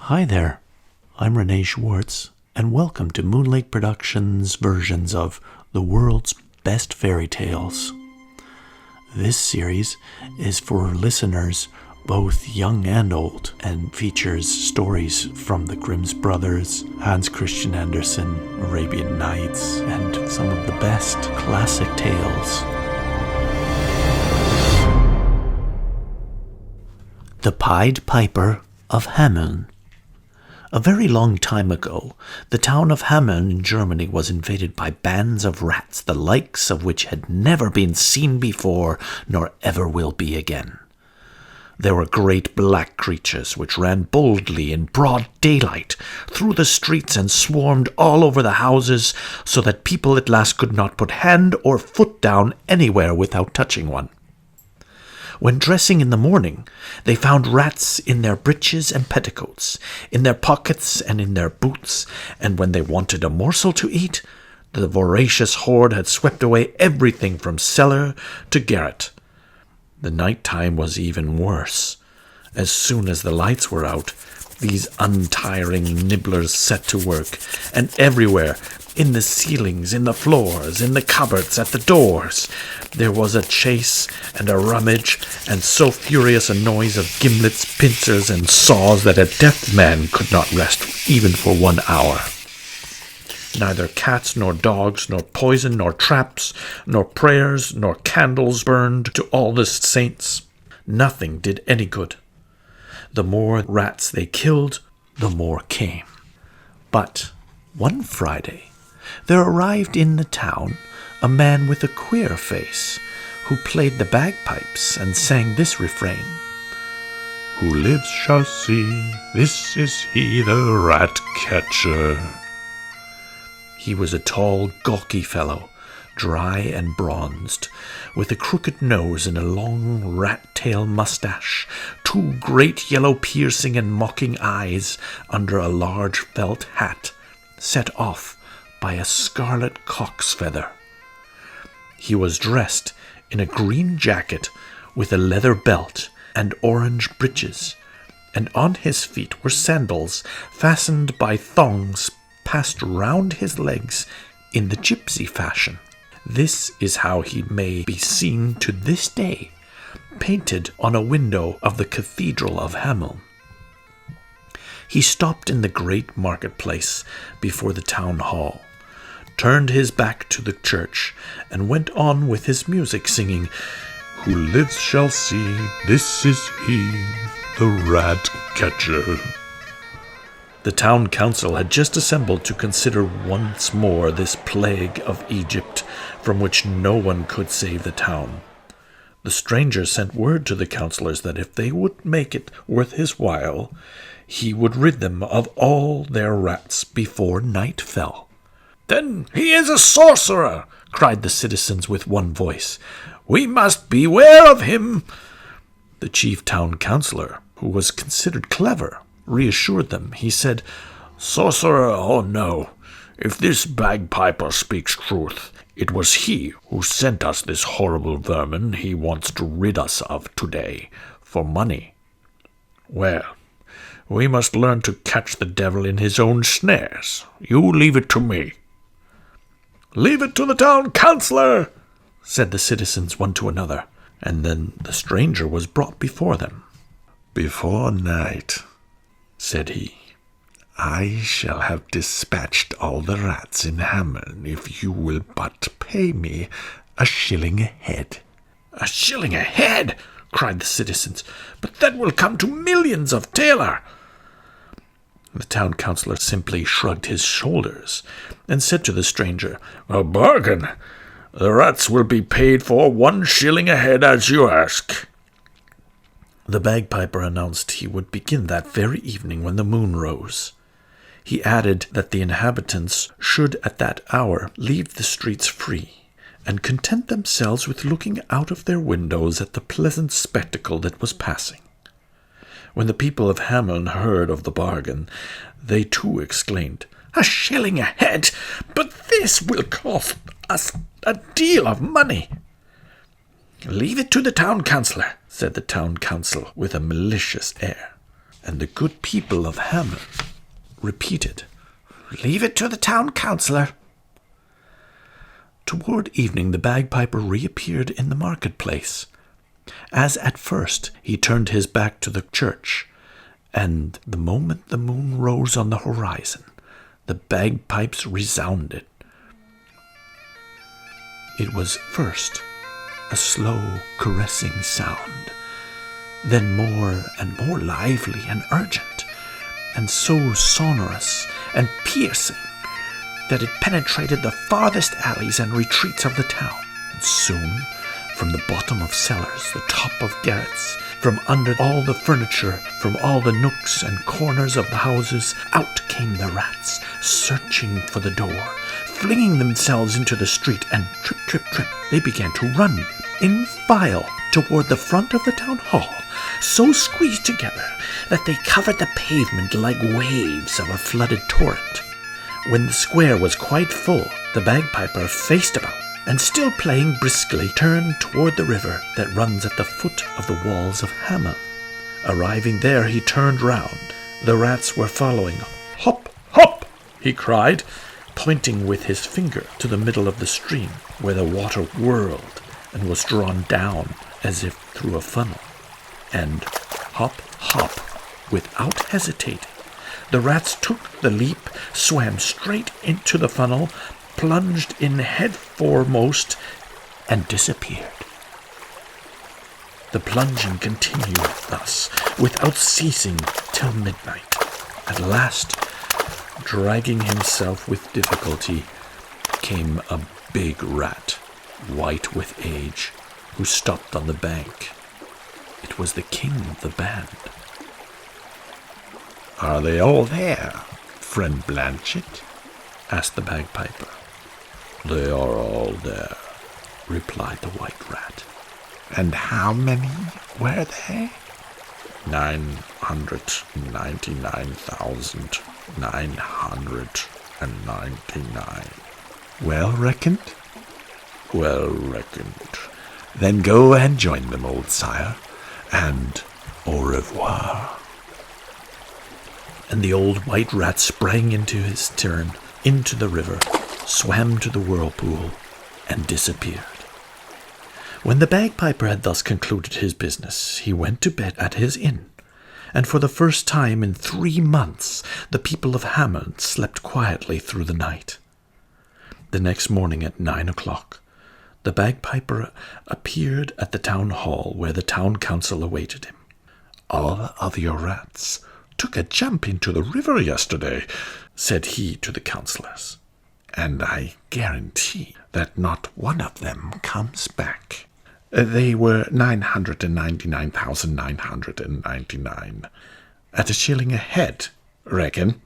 Hi there, I'm Renee Schwartz, and welcome to Moonlake Productions' versions of the world's best fairy tales. This series is for listeners both young and old, and features stories from the Grimm's Brothers, Hans Christian Andersen, Arabian Nights, and some of the best classic tales. The Pied Piper of Hamelin. A very long time ago, the town of Hamelin in Germany was invaded by bands of rats, the likes of which had never been seen before, nor ever will be again. There were great black creatures which ran boldly in broad daylight through the streets and swarmed all over the houses, so that people at last could not put hand or foot down anywhere without touching one. When dressing in the morning, they found rats in their breeches and petticoats, in their pockets and in their boots, and when they wanted a morsel to eat, the voracious horde had swept away everything from cellar to garret. The night time was even worse. As soon as the lights were out, these untiring nibblers set to work, and everywhere, in the ceilings, in the floors, in the cupboards, at the doors, there was a chase and a rummage, and so furious a noise of gimlets, pincers, and saws that a deaf man could not rest even for 1 hour. Neither cats nor dogs, nor poison, nor traps, nor prayers, nor candles burned to all the saints. Nothing did any good. The more rats they killed, the more came. But one Friday, there arrived in the town a man with a queer face, who played the bagpipes and sang this refrain: "Who lives shall see, this is he, the rat catcher." He was a tall, gawky fellow, dry and bronzed, with a crooked nose and a long rat-tail mustache, 2 great yellow piercing and mocking eyes under a large felt hat, set off by a scarlet cock's feather. He was dressed in a green jacket with a leather belt and orange breeches, and on his feet were sandals fastened by thongs passed round his legs in the gypsy fashion. This is how he may be seen to this day, painted on a window of the Cathedral of Hamelin. He stopped in the great marketplace before the town hall, turned his back to the church, and went on with his music, singing, "Who lives shall see, this is he, the rat catcher." The town council had just assembled to consider once more this plague of Egypt, from which no one could save the town. The stranger sent word to the councillors that if they would make it worth his while, he would rid them of all their rats before night fell. "Then he is a sorcerer!" cried the citizens with one voice. "We must beware of him!" The chief town councillor, who was considered clever, reassured them. He said, "Sorcerer or no, if this bagpiper speaks truth, it was he who sent us this horrible vermin he wants to rid us of today for money. Well, we must learn to catch the devil in his own snares. You leave it to me." "Leave it to the town councillor," said the citizens one to another, and then the stranger was brought before them. "Before night," said he, "I shall have dispatched all the rats in Hamelin if you will but pay me a shilling a head." "A shilling a head!" cried the citizens. "But that will come to millions of taler." The town councillor simply shrugged his shoulders and said to the stranger, "A bargain. The rats will be paid for 1 shilling a head as you ask." The bagpiper announced he would begin that very evening when the moon rose. He added that the inhabitants should at that hour leave the streets free, and content themselves with looking out of their windows at the pleasant spectacle that was passing. When the people of Hamelin heard of the bargain, they too exclaimed, "A shilling a head! But this will cost us a deal of money." "Leave it to the town councillor," said the town council with a malicious air. and the good people of Hamelin repeated, "Leave it to the town councillor." Toward evening the bagpiper reappeared in the marketplace. As at first, he turned his back to the church, and the moment the moon rose on the horizon, the bagpipes resounded. It was first a slow, caressing sound, then more and more lively and urgent, and so sonorous and piercing that it penetrated the farthest alleys and retreats of the town. And soon, from the bottom of cellars, the top of garrets, from under all the furniture, from all the nooks and corners of the houses, out came the rats, searching for the door, flinging themselves into the street, and trip, trip, trip, they began to run in file toward the front of the town hall, so squeezed together that they covered the pavement like waves of a flooded torrent. When the square was quite full, the bagpiper faced about, and still playing briskly, turned toward the river that runs at the foot of the walls of Hamelin. Arriving there, he turned round. The rats were following. "Hop, hop!" he cried, pointing with his finger to the middle of the stream, where the water whirled and was drawn down as if through a funnel. And hop, hop, without hesitating, the rats took the leap, swam straight into the funnel, plunged in head foremost, and disappeared. The plunging continued thus, without ceasing, till midnight. At last, dragging himself with difficulty, came a big rat, white with age, who stopped on the bank. It was the king of the band. "Are they all there, friend Blanchett?" asked the bagpiper. "They are all there," replied the white rat. "And how many were they?" 999,999. "Well reckoned?" "Well reckoned." "Then go and join them, old sire, and au revoir." And the old white rat sprang into his turn into the river, swam to the whirlpool, and disappeared. When the bagpiper had thus concluded his business, he went to bed at his inn, and for the first time in 3 months the people of Hamelin slept quietly through the night. The next morning at 9 o'clock, the bagpiper appeared at the town hall where the town council awaited him. "All of your rats took a jump into the river yesterday," said he to the councillors, "and I guarantee that not one of them comes back. They were 999,999, at a shilling a head, reckon."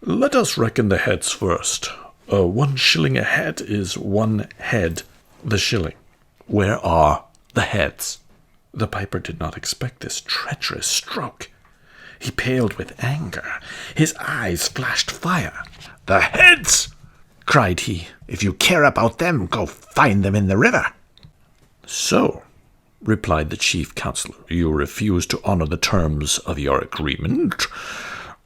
"Let us reckon the heads first. 1 shilling a head is 1 head the shilling." "Where are the heads?" The piper did not expect this treacherous stroke. He paled with anger. His eyes flashed fire. "The heads!" cried he. "If you care about them, go find them in the river." "So," replied the chief councillor, "you refuse to honor the terms of your agreement?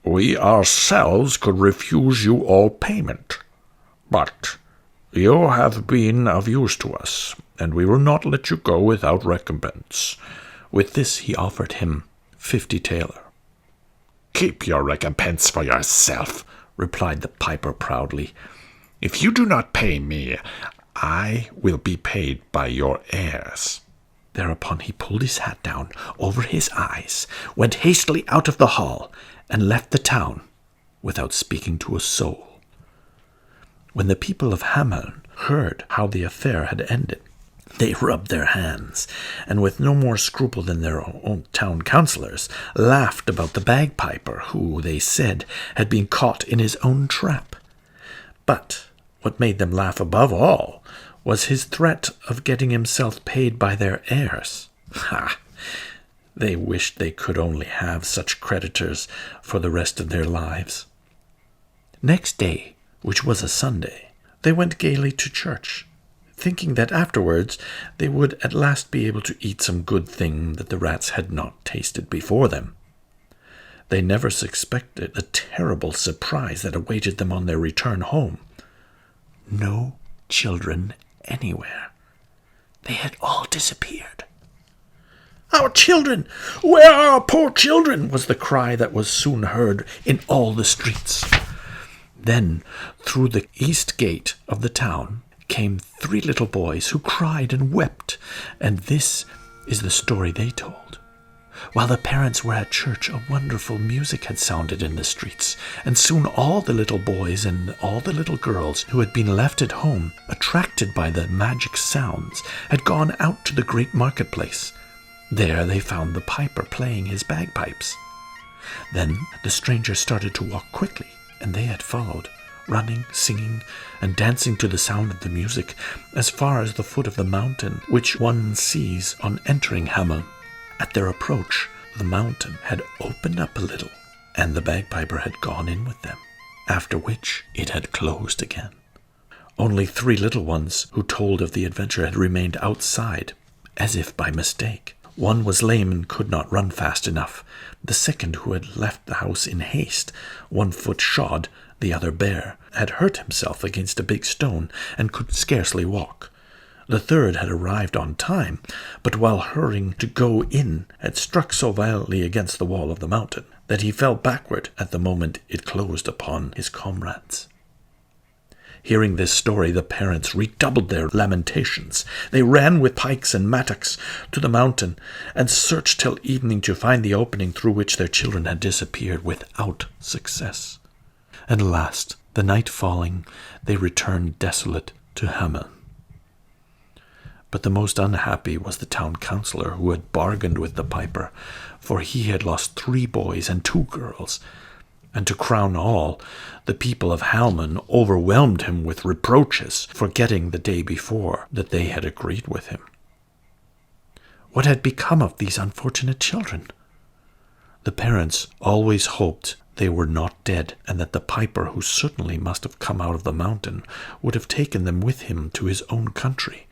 We ourselves could refuse you all payment. But you have been of use to us, and we will not let you go without recompense." With this he offered him 50 thaler. "Keep your recompense for yourself," replied the piper proudly. "If you do not pay me, I will be paid by your heirs." Thereupon he pulled his hat down over his eyes, went hastily out of the hall, and left the town without speaking to a soul. When the people of Hamelin heard how the affair had ended, they rubbed their hands, and with no more scruple than their own town councillors, laughed about the bagpiper, who, they said, had been caught in his own trap. But what made them laugh above all was his threat of getting himself paid by their heirs. Ha! They wished they could only have such creditors for the rest of their lives. Next day, which was a Sunday, they went gaily to church, thinking that afterwards they would at last be able to eat some good thing that the rats had not tasted before them. They never suspected the terrible surprise that awaited them on their return home. No children anywhere. They had all disappeared. "Our children! Where are our poor children?" was the cry that was soon heard in all the streets. Then, through the east gate of the town, came 3 little boys who cried and wept, and this is the story they told. While the parents were at church, a wonderful music had sounded in the streets, and soon all the little boys and all the little girls who had been left at home, attracted by the magic sounds, had gone out to the great marketplace. There they found the piper playing his bagpipes. Then the strangers started to walk quickly, and they had followed, running, singing, and dancing to the sound of the music, as far as the foot of the mountain which one sees on entering Hamelin. At their approach, the mountain had opened up a little, and the bagpiper had gone in with them, after which it had closed again. Only 3 little ones who told of the adventure had remained outside, as if by mistake. One was lame and could not run fast enough. The second, who had left the house in haste, 1 foot shod, the other bare, had hurt himself against a big stone and could scarcely walk. The third had arrived on time, but while hurrying to go in had struck so violently against the wall of the mountain that he fell backward at the moment it closed upon his comrades. Hearing this story, the parents redoubled their lamentations. They ran with pikes and mattocks to the mountain and searched till evening to find the opening through which their children had disappeared, without success. At last, the night falling, they returned desolate to Hamelin. But the most unhappy was the town councillor, who had bargained with the piper, for he had lost 3 boys and 2 girls. And to crown all, the people of Hamelin overwhelmed him with reproaches, forgetting the day before that they had agreed with him. What had become of these unfortunate children? The parents always hoped they were not dead, and that the piper, who certainly must have come out of the mountain, would have taken them with him to his own country.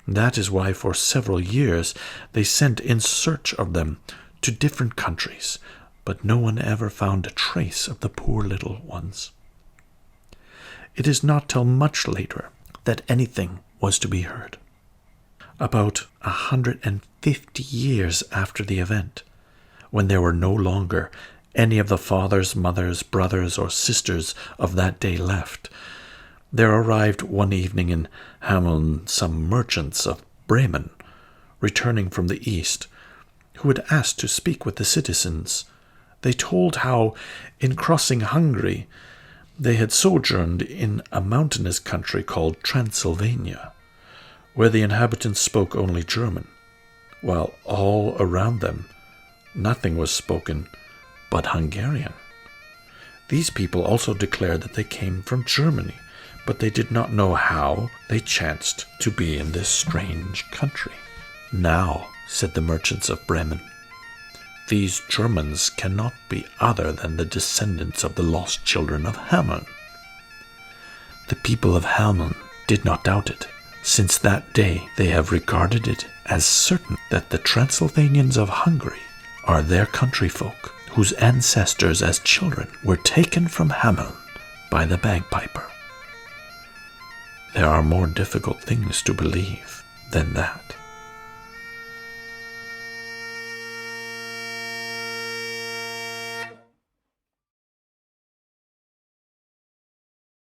That is why for several years they sent in search of them to different countries, but no one ever found a trace of the poor little ones. It is not till much later that anything was to be heard. About 150 years after the event, when there were no longer any of the fathers, mothers, brothers, or sisters of that day left, there arrived one evening in Hamelin some merchants of Bremen, returning from the east, who had asked to speak with the citizens. They told how, in crossing Hungary, they had sojourned in a mountainous country called Transylvania, where the inhabitants spoke only German, while all around them nothing was spoken but Hungarian. These people also declared that they came from Germany, but they did not know how they chanced to be in this strange country. "Now," said the merchants of Bremen, "these Germans cannot be other than the descendants of the lost children of Hamelin." The people of Hamelin did not doubt it. Since that day they have regarded it as certain that the Transylvanians of Hungary are their countryfolk, whose ancestors as children were taken from Hamelin by the bagpiper. There are more difficult things to believe than that.